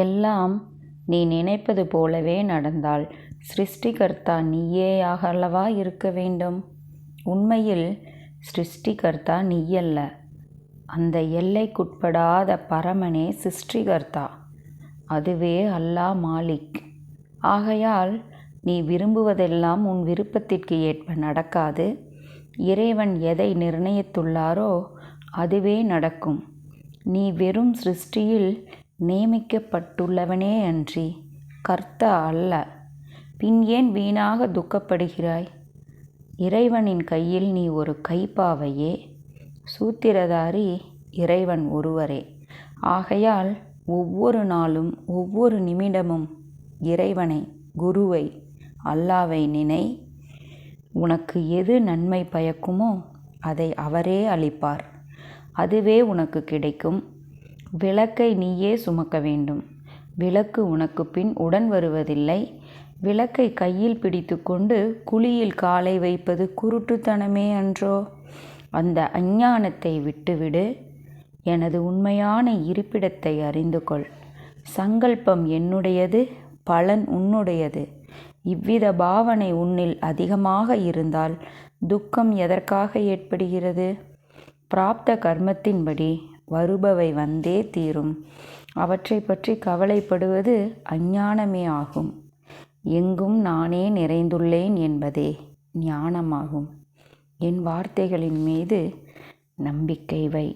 எல்லாம் நீ நினைப்பது போலவே நடந்தால் சிருஷ்டிகர்த்தா நீயேயாக அல்லவா இருக்க வேண்டும். உண்மையில் சிருஷ்டிகர்த்தா நீயல்ல, அந்த எல்லைக்குட்படாத பரமனே சிருஷ்டிகர்த்தா. அதுவே அல்லாஹ் மாலிக். ஆகையால் நீ விரும்புவதெல்லாம் உன் விருப்பத்திற்கு ஏற்ப நடக்காது. இறைவன் எதை நிர்ணயித்துள்ளாரோ அதுவே நடக்கும். நீ வெறும் சிருஷ்டியில் நியமிக்கப்பட்டுள்ளவனே அன்றி கர்த்தா அல்ல. பின் ஏன் வீணாக துக்கப்படுகிறாய்? இறைவனின் கையில் நீ ஒரு கைப்பாவையே. சூத்திரதாரி இறைவன் ஒருவரே. ஆகையால் ஒவ்வொரு நாளும் ஒவ்வொரு நிமிடமும் இறைவனை, குருவை, அல்லாவை நினை. உனக்கு எது நன்மை பயக்குமோ அதை அவரே அளிப்பார். அதுவே உனக்கு கிடைக்கும். விளக்கை நீயே சுமக்க வேண்டும். விளக்கு உனக்கு பின் உடன் வருவதில்லை. விளக்கை கையில் பிடித்து கொண்டு குழியில் காலை வைப்பது குருட்டுத்தனமே அன்றோ? அந்த அஞ்ஞானத்தை விட்டுவிடு. எனது உண்மையான இருப்பிடத்தை அறிந்து கொள். சங்கல்பம் என்னுடையது, பலன் உன்னுடையது. இவ்வித பாவனை உன்னில் அதிகமாக இருந்தால் துக்கம் எதற்காக ஏற்படுகிறது? பிராப்த கர்மத்தின்படி வருபவை வந்தே தீரும். அவற்றை பற்றி கவலைப்படுவது அஞ்ஞானமே ஆகும். எங்கும் நானே நிறைந்துள்ளேன் என்பதே ஞானமாகும். என் வார்த்தைகளின் மீது நம்பிக்கை வை.